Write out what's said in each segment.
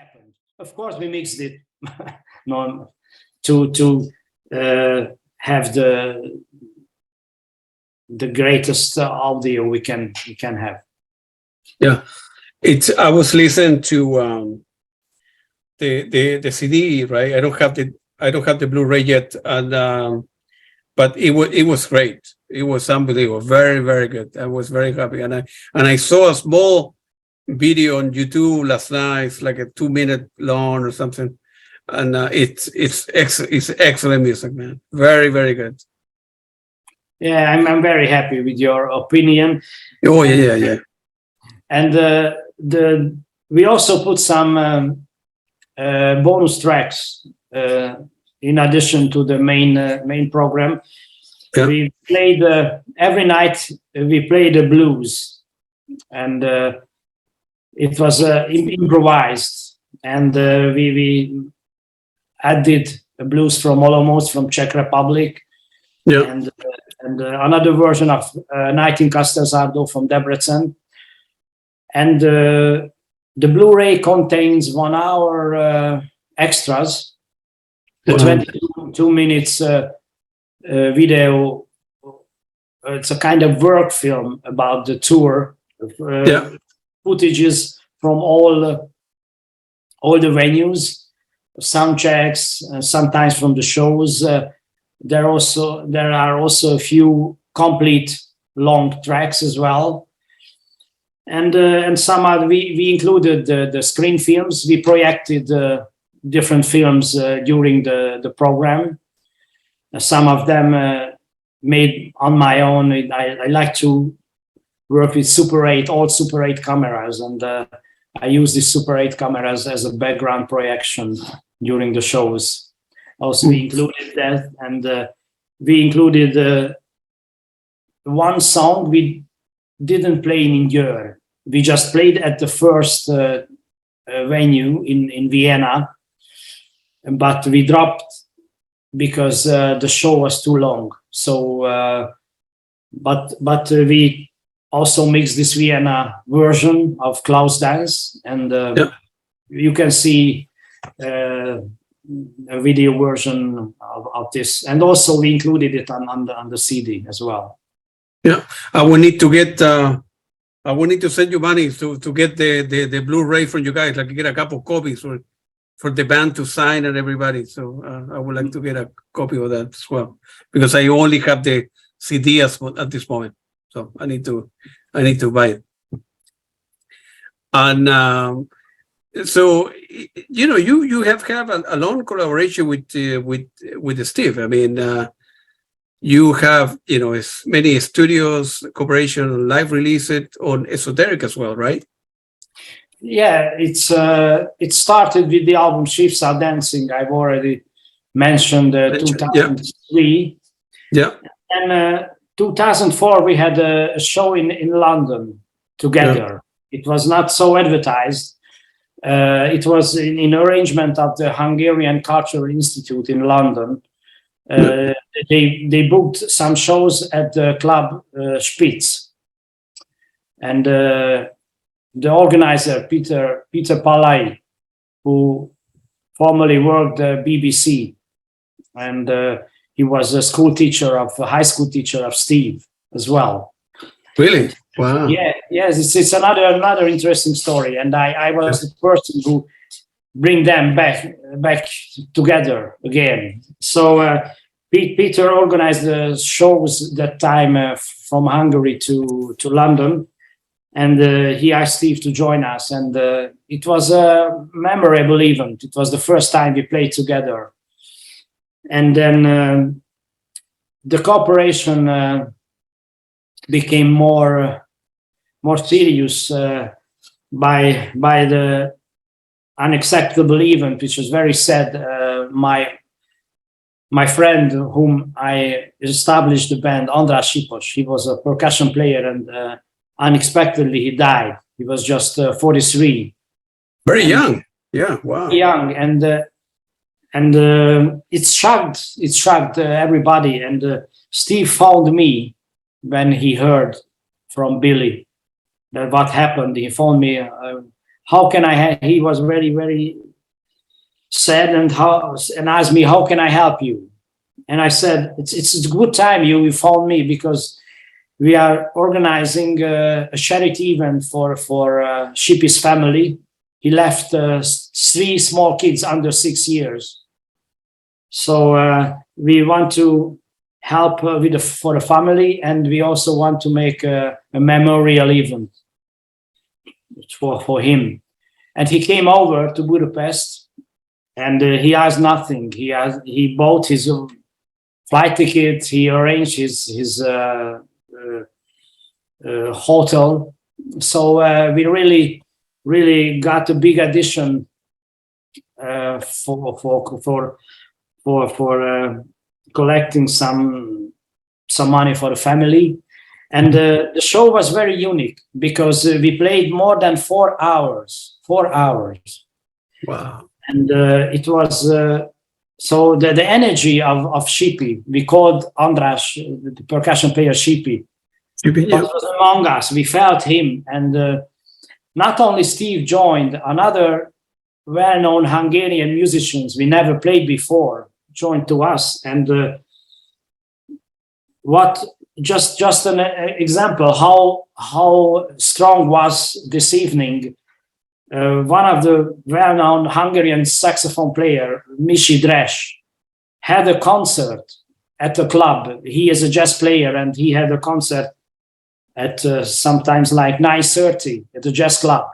happened. Of course, we mixed it to have the greatest audio we can have. Yeah, I was listening to the CD, right? I don't have the Blu-ray yet, and but it was great. It was unbelievable, very, very good. I was very happy, and I saw a small video on YouTube last night. It's like a 2-minute long or something, and it's excellent music, man. Very, very good. Yeah, I'm very happy with your opinion. Oh yeah. And we also put some bonus tracks in addition to the main program. Yeah. We played every night. We played the blues, and it was improvised. And we added a blues from Olomouc, from Czech Republic, yeah, and another version of Night in Kastelzárdo from Debrecen. And the Blu-ray contains 1 hour extras, the 22 minutes video. It's a kind of work film about the tour, footages from all the venues, sound checks, sometimes from the shows. There are also a few complete long tracks as well. And some we included the screen films. We projected different films during the program. Some of them made on my own. I like to work with old Super 8 cameras, and I use these Super 8 cameras as a background projection during the shows. Also, we included that, and we included one song we didn't play in Győr. We just played at the first venue in Vienna, but we dropped because the show was too long. So, but we also mixed this Vienna version of Klaus Dance, and you can see a video version of this, and also we included it on the CD as well. Yeah, I will need to get. I will need to send you money to get the Blu-ray from you guys. Like get a couple copies for the band to sign and everybody. So I would like to get a copy of that as well, because I only have the CD at this moment. So I need to buy it. And so you have a long collaboration with Steve. I mean. You have, as many studios, cooperation, live release it on Esoteric as well, right? Yeah, it started with the album Sheafs Are Dancing. I've already mentioned 2003. Yeah. And 2004 we had a show in London together. Yeah. It was not so advertised. It was in arrangement of the Hungarian Cultural Institute in London. They booked some shows at the club Spitz, and the organizer Peter Palai, who formerly worked at BBC, and he was a high school teacher of Steve as well. Really? Wow. Yeah. Yes. It's another interesting story, and I was the person who bring them back together again. So Peter organized the shows that time from Hungary to London, and he asked Steve to join us, and it was a memorable event. It was the first time we played together, and then the cooperation became more serious by the unacceptable event, which was very sad. My friend, whom I established the band, András Sipos, he was a percussion player, and unexpectedly he died. He was just 43. Very young. Yeah, wow. Young, and it shocked everybody. And Steve found me when he heard from Billy that what happened. He phoned me how can I he was very, very sad and asked me, how can I help you? And I said, it's a good time you found me, because we are organizing a charity event for Sheafs' family. He left 3 small kids under 6 years. So we want to help for the family, and we also want to make a memorial event for him. And he came over to Budapest, and he asked nothing. He bought his flight ticket. He arranged his hotel. So we really got a big addition for collecting some money for the family. And the show was very unique because we played more than 4 hours. 4 hours. Wow. And it was so the energy of Sheafs. We called András, the percussion player, Sheafs. Was among us. We felt him, and not only Steve joined, another well-known Hungarian musicians we never played before joined to us. And just an example how strong was this evening. One of the well-known Hungarian saxophone player, Mishi Dresch, had a concert at a club. He is a jazz player, and he had a concert at sometimes like 9:30 at the jazz club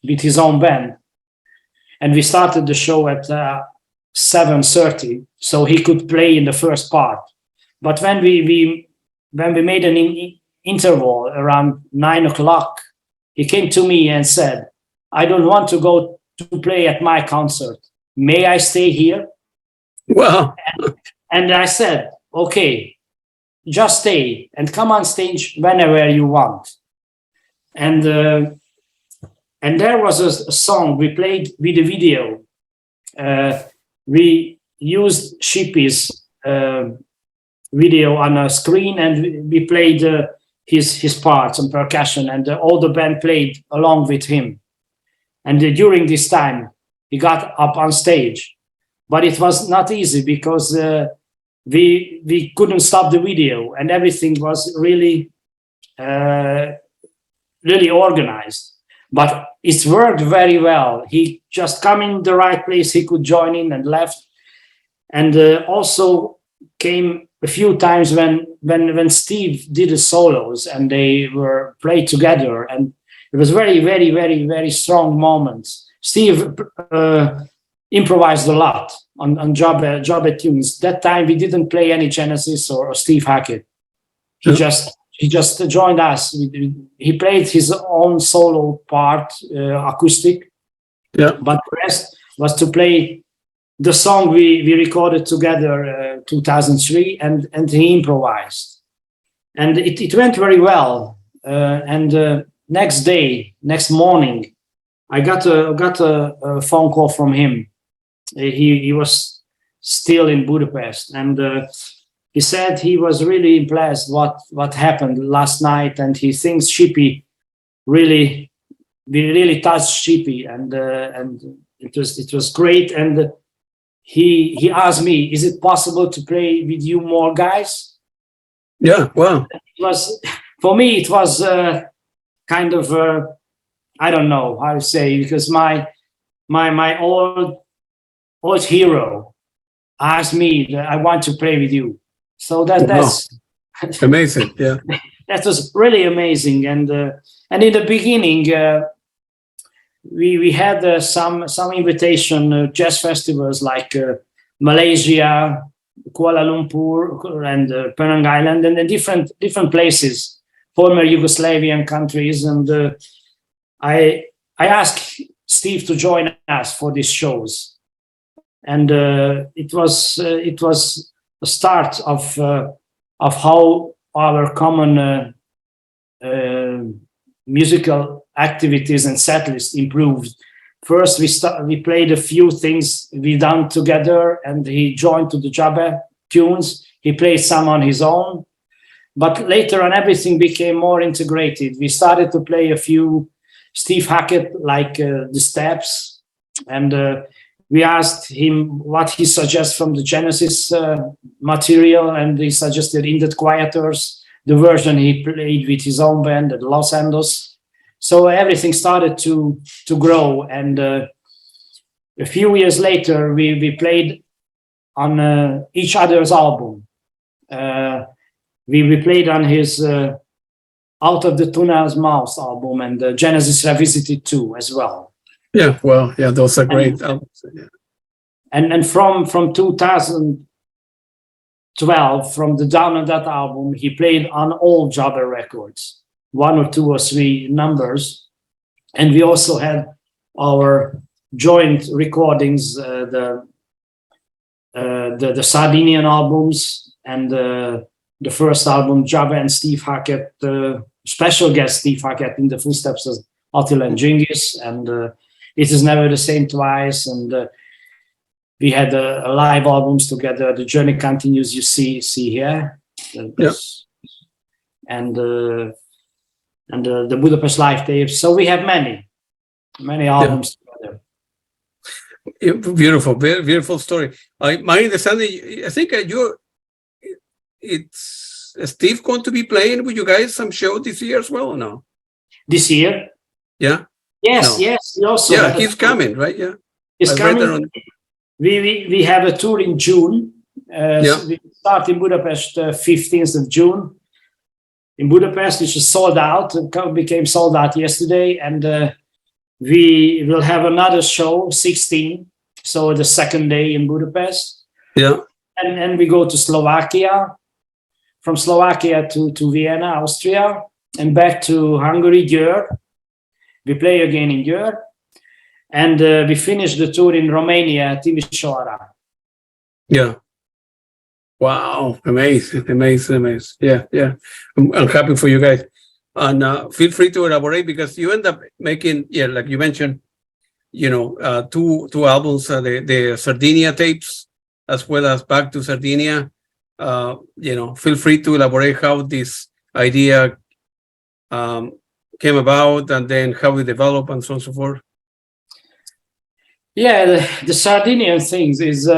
with his own band. And we started the show at 7:30, so he could play in the first part. But when we made an interval around 9 o'clock, he came to me and said, I don't want to go to play at my concert. May I stay here? Wow. And I said, okay, just stay and come on stage whenever you want. And there was a song we played with the video. We used Sheafs' video on a screen, and we played his parts on percussion, and all the band played along with him. And during this time, he got up on stage, but it was not easy because we couldn't stop the video, and everything was really organized. But it worked very well. He just come in the right place. He could join in and left, and also came a few times when Steve did the solos and they were played together, and it was very, very, very, very strong moments. Steve improvised a lot on Djabe tunes. That time we didn't play any Genesis or Steve Hackett. He just joined us. He played his own solo part, acoustic. Yeah. But the rest was to play the song we recorded together 2003, and he improvised. And it went very well. Next morning, I got a phone call from him. He was still in Budapest, and he said he was really impressed what happened last night, and he thinks Sheafs really touched Sheafs, and it was great. And he asked me, "Is it possible to play with you more guys?" Yeah, wow. It was, for me, it was kind of I don't know how to say, because my old hero asked me, I want to play with you. So that's amazing. Yeah, that was really amazing. And in the beginning, we had some invitation jazz festivals like Malaysia, Kuala Lumpur, and Penang Island, and different places, former Yugoslavian countries. And I asked Steve to join us for these shows, and it was a start of how our common musical activities and setlist improved. First, we played a few things we done together, and he joined to the Djabe tunes. He played some on his own, but later on everything became more integrated. We started to play a few Steve Hackett liked the steps, and we asked him what he suggests from the Genesis material, and he suggested Indent Quieters, the version he played with his own band at Los Angeles. So everything started to grow, and a few years later, we played on each other's album. We played on his Out of the Tunnel's Mouth album and Genesis Revisited 2 as well. Yeah, well, yeah, those are great albums. Yeah. And from 2012, from the Down on That album, he played on all Djabe records, 1 or 2 or 3 numbers. And we also had our joint recordings, the Sardinian albums, and the first album, Djabe and Steve Hackett, special guest Steve Hackett in the footsteps of Attila and Genghis, and It Is Never the Same Twice, and we had live albums together. The Journey Continues, you see here, and the Budapest live tapes. So we have many albums together. Beautiful, very beautiful story. My understanding, I think it's Steve going to be playing with you guys some show this year as well, or no? This year? Yeah. Yes, no. yes. He also he's coming, right? Yeah. He's coming. We have a tour in June. So we start in Budapest 15th of June. In Budapest, which is sold out. It became sold out yesterday, and we will have another show, 16. So the second day in Budapest. Yeah. And we go to Slovakia. From Slovakia to Vienna, Austria, and back to Hungary, Győr. We play again in Győr. And we finish the tour in Romania, Timișoara. Yeah. Wow. Amazing. Yeah. I'm happy for you guys. And feel free to elaborate, because you end up making, like you mentioned, two albums, the Sardinia tapes, as well as Back to Sardinia. Feel free to elaborate how this idea came about, and then how it developed, and so on and so forth. Yeah, the Sardinian things is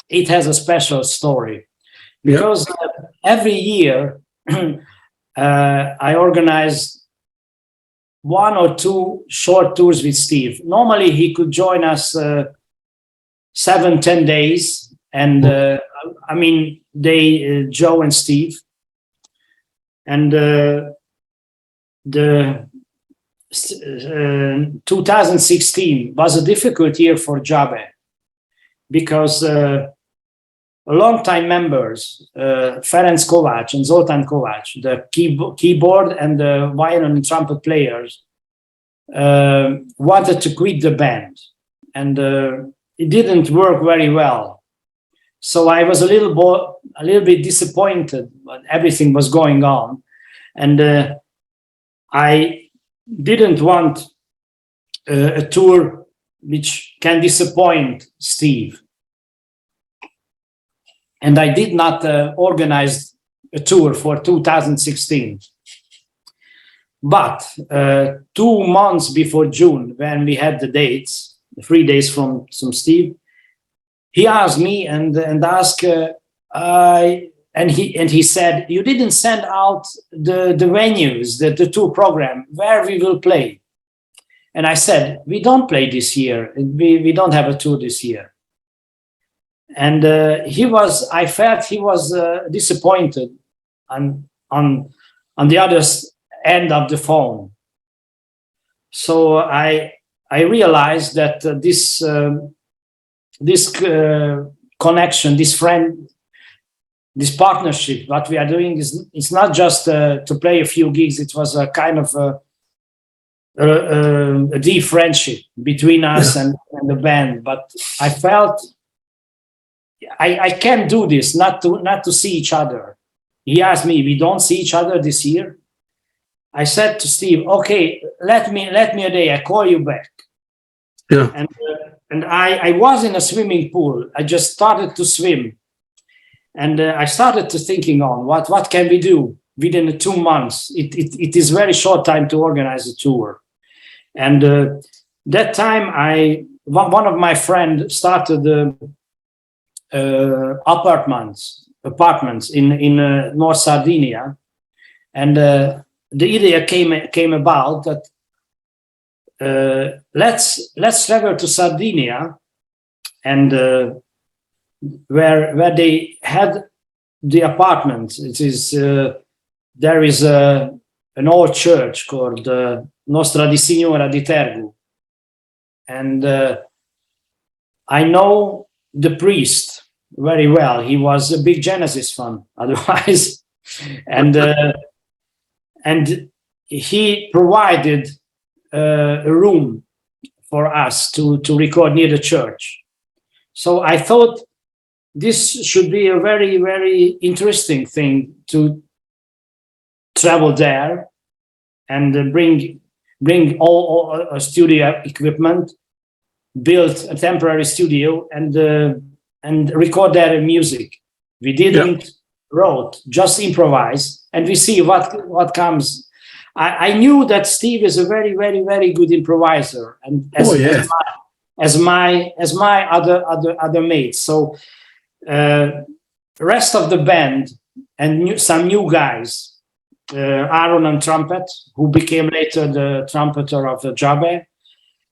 it has a special story, because every year I organize 1 or 2 short tours with Steve. Normally he could join us 7-10 days, and Joe and Steve, and the 2016 was a difficult year for Djabe, because long-time members, Ferenc Kovács and Zoltán Kovács, the keyboard and the violin and trumpet players, wanted to quit the band, and it didn't work very well. So I was a little bit disappointed when everything was going on, and I didn't want a tour which can disappoint Steve. And I did not organize a tour for 2016. But 2 months before June, when we had the dates, the 3 days from Steve, he asked me and asked, and he said, "You didn't send out the venues, the tour program where we will play." And I said, "We don't play this year. We don't have a tour this year." And I felt he was disappointed on the other end of the phone. So I realized that this connection, this partnership, what we are doing is not just to play a few gigs. It was a kind of a deep friendship between us and the band. But I felt I can't do this, not to see each other. He asked me, "We don't see each other this year?" I said to Steve, "Okay, let me a day. I call you back." Yeah. And I was in a swimming pool. I just started to swim, and I started to thinking on what can we do. within 2 months. It is very short time to organize a tour. And that time, one of my friends started apartments in North Sardinia, and the idea came about that let's travel to Sardinia, and where they had the apartment. It is there is an old church called Nostra di Signora di Tergu, and I know the priest very well. He was a big Genesis fan, otherwise, and he provided a room for us to record near the church. So I thought this should be a very, very interesting thing to travel there and bring all studio equipment, build a temporary studio, and record their music. We didn't wrote, just improvise, and we see what comes. I knew that Steve is a very, very, very good improviser, and as my other mates. So rest of the band and some new guys, Aaron on trumpet, who became later the trumpeter of the Djabe,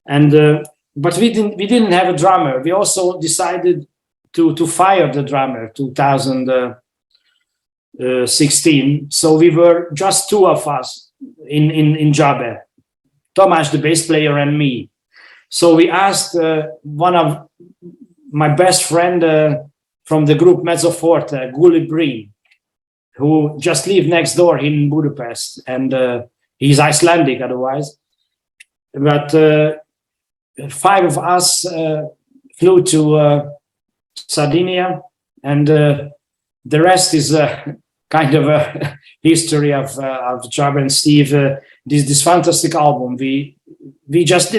and but we didn't have a drummer. We also decided to fire the drummer 2016. So we were just two of us in Djabe, Tamás, the bass player, and me. So we asked one of my best friend from the group Mezzo Forte, Gulli Breen, who just lived next door in Budapest, and he's Icelandic otherwise. But 5 of us flew to Sardinia, and the rest is kind of a history of Djabe and Steve. This fantastic album. We just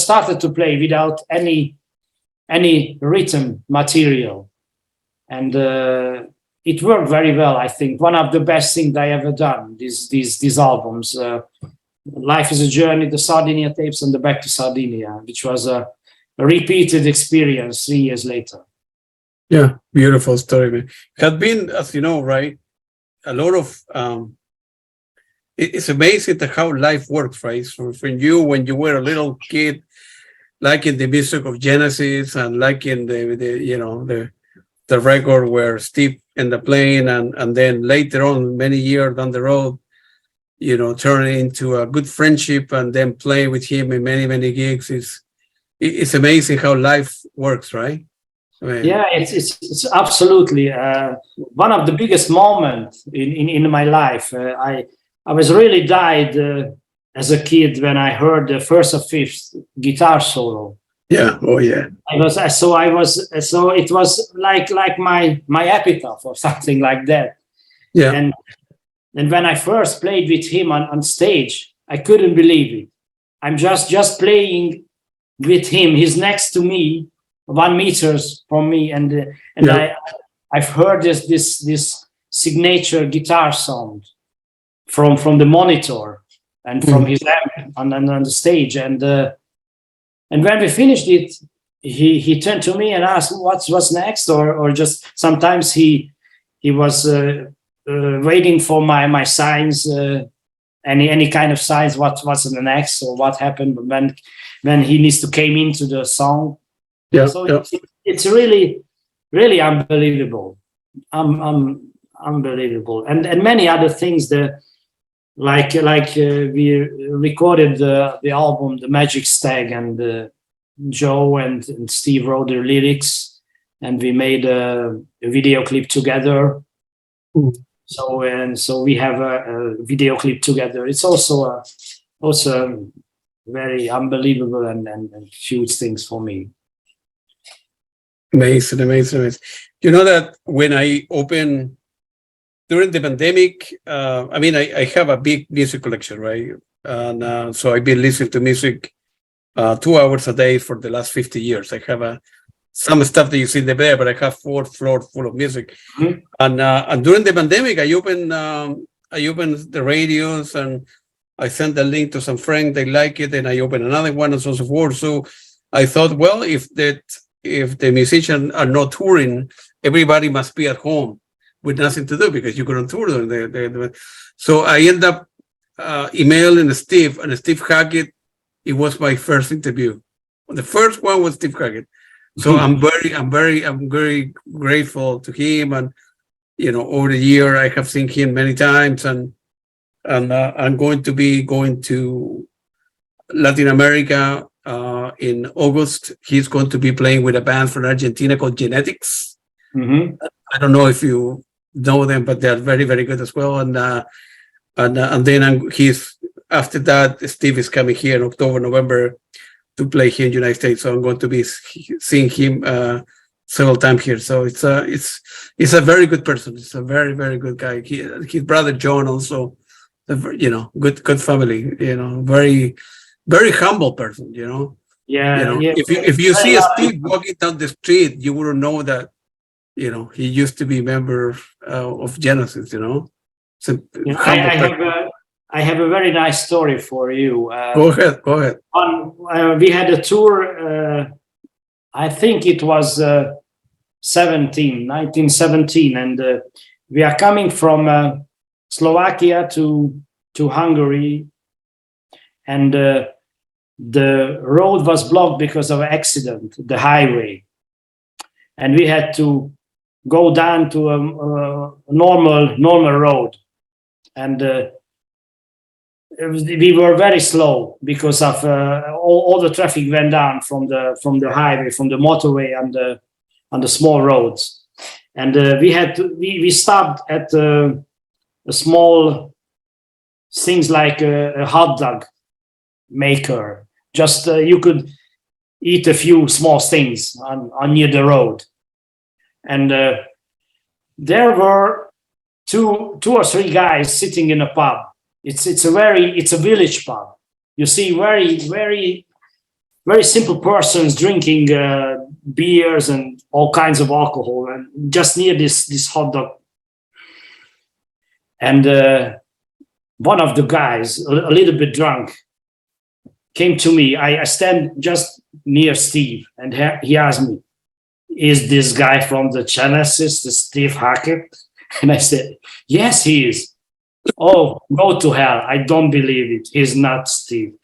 started to play without any written material, and it worked very well. I think one of the best things I ever done. These albums, Life is a Journey, the Sardinia tapes, and the Back to Sardinia, which was a repeated experience 3 years later. Yeah, beautiful story, man. Had been, as you know, right, a lot of it's amazing how life works, right? So when you were a little kid, liking the music of Genesis and liking the record where Steve ended up playing, and then later on, many years down the road, turning into a good friendship and then playing with him in many gigs. It's amazing how life works, right? I mean, yeah, it's absolutely one of the biggest moments in my life. I was really died as a kid when I heard the first or fifth guitar solo. Yeah. Oh yeah. It was like my epitaph or something like that. Yeah. And when I first played with him on stage, I couldn't believe it. I'm just playing with him. He's next to me, 1 meter from me, and I've heard this signature guitar sound from the monitor and from his amp on the stage, and when we finished it, he turned to me and asked what's next, or just sometimes he was waiting for my signs, any kind of signs, what's the next or what happened when he needs to came into the song. It's really, really unbelievable. Unbelievable, and many other things that like we recorded the album The Magic Stag, and Joe and Steve wrote the lyrics, and we made a video clip together. So we have a video clip together. It's also very unbelievable and huge things for me. Amazing. You know that when I opened during the pandemic, I have a big music collection, right? And so I've been listening to music 2 hours a day for the last 50 years. I have some stuff that you see in the bed, but I have 4th floor full of music. And during the pandemic, I opened the radios, and I sent the link to some friend. They like it, and I open another one, and so on and so forth. So I thought, well, if the musicians are not touring, everybody must be at home with nothing to do because you couldn't tour them. So I end up emailing Steve, and Steve Hackett. It was my first interview. The first one was Steve Hackett. So I'm very grateful to him, and over the year I have seen him many times, and I'm going to be going to Latin America in August. He's going to be playing with a band from Argentina called Genetics. Mm-hmm. I don't know if you know them, but they're very, very good as well. And then after that, Steve is coming here in October, November to play here in the United States. So I'm going to be seeing him several times here. So it's a very good person. It's a very, very good guy. His brother John also, good family. Very, very humble person. Yeah. If you see a Steve walking down the street, you wouldn't know that. He used to be a member of Genesis. I have a very nice story for you. Go ahead. We had a tour. I think it was 1917, and we are coming from Slovakia to Hungary, and the road was blocked because of an accident, the highway, and we had to go down to a normal road, and we were very slow because of all the traffic went down from the highway, from the motorway on the small roads, and we stopped at a small things like a hot dog maker. Just you could eat a few small things on near the road, and there were two or three guys sitting in a pub. It's a village pub. You see very, very, very simple persons drinking beers and all kinds of alcohol, and just near this hot dog. And one of the guys, a little bit drunk, came to me. I stand just near Steve, and he asked me, "Is this guy from the Genesis, the Steve Hackett?" And I said, "Yes, he is." "Oh, go to hell. I don't believe it. He's not Steve."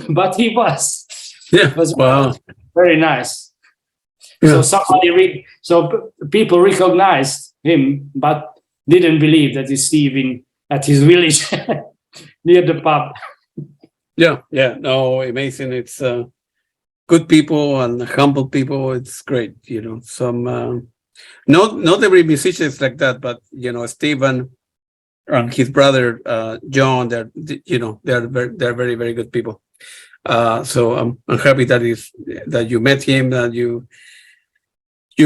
But he was. Yeah. It was Wow. very nice. Yeah. So people recognized him, but didn't believe that he's Steve at his village near the pub. Yeah. No, amazing. It's good people and humble people. It's great. Some not every musician is like that, but Stephen and his brother John, they're very, very good people. So I'm happy that you met him, that you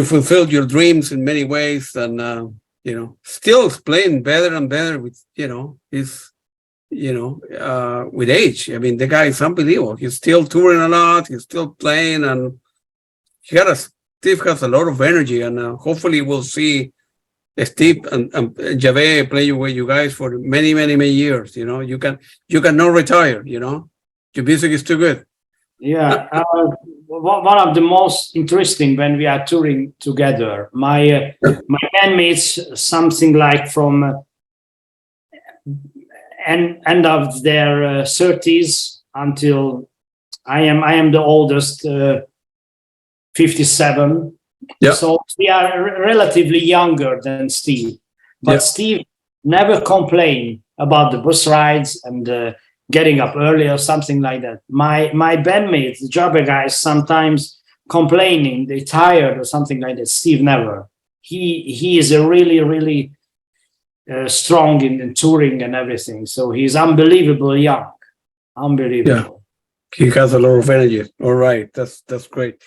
fulfilled your dreams in many ways, and still playing better and better with his with age. I mean, the guy is unbelievable. He's still touring a lot. He's still playing, and Steve has a lot of energy, and hopefully we'll see Steve and Djabe play with you guys for many, many, many years. You cannot retire. Your music is too good. Yeah, one of the most interesting when we are touring together. My bandmates, something like from end of their 30s until I am the oldest, 57. Yeah. So we are relatively younger than Steve, but Steve never complained about the bus rides and getting up early or something like that. My bandmates, the Djabe guys, sometimes complaining they tired or something like that. Steve never. He is a really, really strong in touring and everything. So he's unbelievably young. Unbelievable. Yeah. He has a lot of energy. All right, that's great.